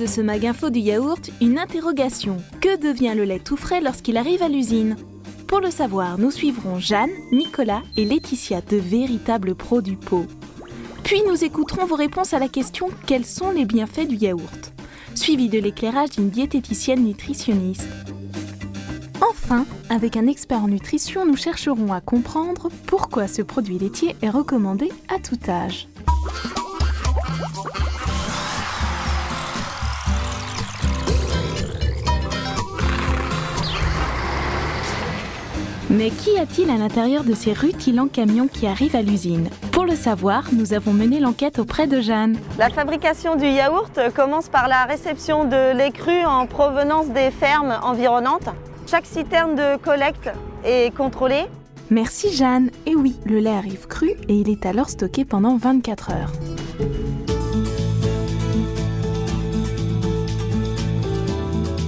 de ce mag info du yaourt, une interrogation. Que devient le lait tout frais lorsqu'il arrive à l'usine ? Pour le savoir, nous suivrons Jeanne, Nicolas et Laetitia, de véritables pros du pot. Puis nous écouterons vos réponses à la question « Quels sont les bienfaits du yaourt ?» suivi de l'éclairage d'une diététicienne nutritionniste. Enfin, avec un expert en nutrition, nous chercherons à comprendre pourquoi ce produit laitier est recommandé à tout âge. Mais qu'y a-t-il à l'intérieur de ces rutilants camions qui arrivent à l'usine ? Pour le savoir, nous avons mené l'enquête auprès de Jeanne. La fabrication du yaourt commence par la réception de lait cru en provenance des fermes environnantes. Chaque citerne de collecte est contrôlée. Merci Jeanne. Et oui, le lait arrive cru et il est alors stocké pendant 24 heures.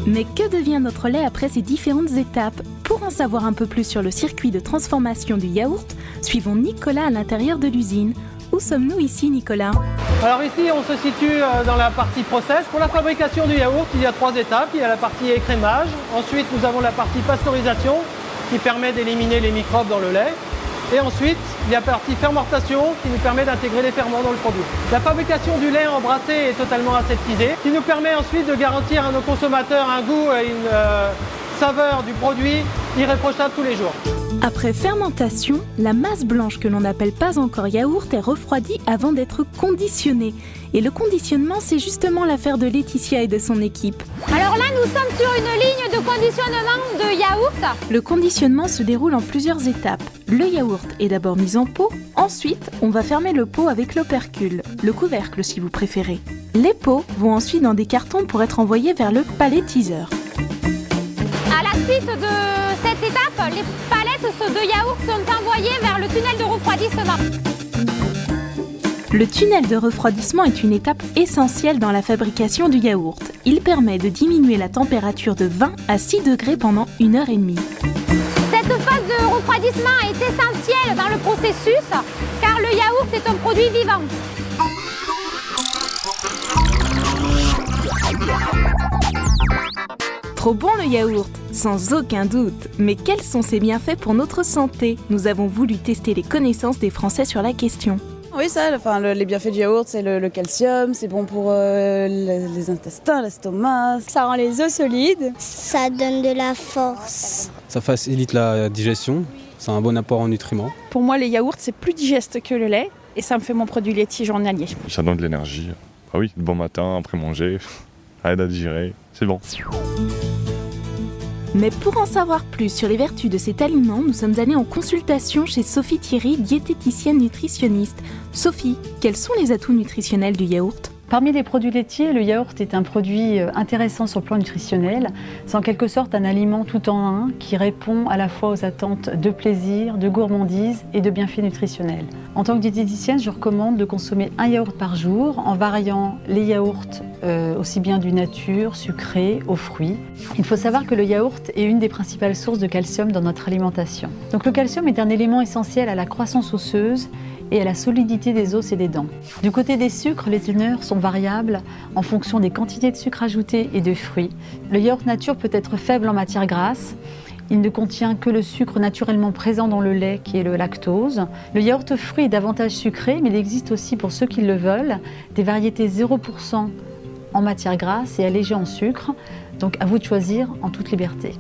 Mais que devient notre lait après ces différentes étapes ? Pour en savoir un peu plus sur le circuit de transformation du yaourt, suivons Nicolas à l'intérieur de l'usine. Où sommes-nous ici, Nicolas ? Alors ici, on se situe dans la partie process. Pour la fabrication du yaourt, il y a 3 étapes. Il y a la partie écrémage. Ensuite, nous avons la partie pasteurisation qui permet d'éliminer les microbes dans le lait. Et ensuite, il y a la partie fermentation qui nous permet d'intégrer les ferments dans le produit. La fabrication du lait embrassé est totalement aseptisée, qui nous permet ensuite de garantir à nos consommateurs un goût et une saveur du produit irréprochable tous les jours. Après fermentation, la masse blanche que l'on n'appelle pas encore yaourt est refroidie avant d'être conditionnée. Et le conditionnement, c'est justement l'affaire de Laetitia et de son équipe. Alors là, nous sommes sur une ligne de conditionnement de yaourt. Le conditionnement se déroule en plusieurs étapes. Le yaourt est d'abord mis en pot, ensuite on va fermer le pot avec l'opercule, le couvercle si vous préférez. Les pots vont ensuite dans des cartons pour être envoyés vers le palettiseur. À la suite de cette étape, les palettes de yaourt sont envoyées vers le tunnel de refroidissement. Le tunnel de refroidissement est une étape essentielle dans la fabrication du yaourt. Il permet de diminuer la température de 20 à 6 degrés pendant 1h30. Cette phase de refroidissement est essentielle dans le processus car le yaourt est un produit vivant. Trop bon le yaourt, sans aucun doute. Mais quels sont ses bienfaits pour notre santé ? Nous avons voulu tester les connaissances des Français sur la question. Oui, les bienfaits du yaourt, c'est le calcium, c'est bon pour les intestins, l'estomac. Ça rend les os solides. Ça donne de la force. Ça facilite la digestion, c'est un bon apport en nutriments. Pour moi, les yaourts, c'est plus digeste que le lait et ça me fait mon produit laitier journalier. Ça donne de l'énergie. Ah oui, bon matin, après manger, aide à digérer, c'est bon. Mais pour en savoir plus sur les vertus de cet aliment, nous sommes allés en consultation chez Sophie Thierry, diététicienne nutritionniste. Sophie, quels sont les atouts nutritionnels du yaourt ? Parmi les produits laitiers, le yaourt est un produit intéressant sur le plan nutritionnel. C'est en quelque sorte un aliment tout en un qui répond à la fois aux attentes de plaisir, de gourmandise et de bienfaits nutritionnels. En tant que diététicienne, je recommande de consommer un yaourt par jour en variant les yaourts aussi bien du nature, sucrés, aux fruits. Il faut savoir que le yaourt est une des principales sources de calcium dans notre alimentation. Donc le calcium est un élément essentiel à la croissance osseuse et à la solidité des os et des dents. Du côté des sucres, les teneurs sont variables en fonction des quantités de sucre ajouté et de fruits. Le yaourt nature peut être faible en matière grasse. Il ne contient que le sucre naturellement présent dans le lait qui est le lactose. Le yaourt fruit est davantage sucré, mais il existe aussi pour ceux qui le veulent des variétés 0% en matière grasse et allégées en sucre. Donc à vous de choisir en toute liberté.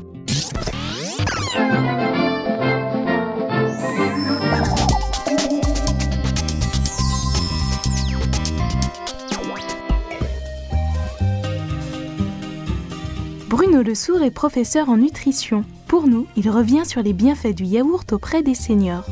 Bruno Lesourd est professeur en nutrition. Pour nous, il revient sur les bienfaits du yaourt auprès des seniors.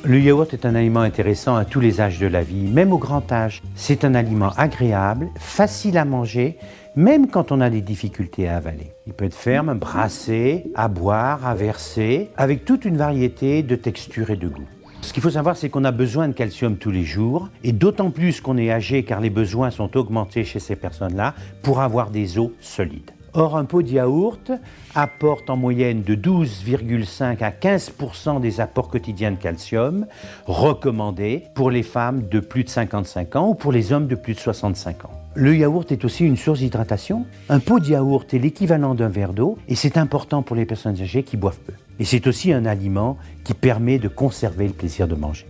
Le yaourt est un aliment intéressant à tous les âges de la vie, même au grand âge. C'est un aliment agréable, facile à manger, même quand on a des difficultés à avaler. Il peut être ferme, brassé, à boire, à verser, avec toute une variété de textures et de goûts. Ce qu'il faut savoir, c'est qu'on a besoin de calcium tous les jours, et d'autant plus qu'on est âgé, car les besoins sont augmentés chez ces personnes-là, pour avoir des os solides. Or, un pot de yaourt apporte en moyenne de 12,5 à 15% des apports quotidiens de calcium recommandés pour les femmes de plus de 55 ans ou pour les hommes de plus de 65 ans. Le yaourt est aussi une source d'hydratation. Un pot de yaourt est l'équivalent d'un verre d'eau et c'est important pour les personnes âgées qui boivent peu. Et c'est aussi un aliment qui permet de conserver le plaisir de manger.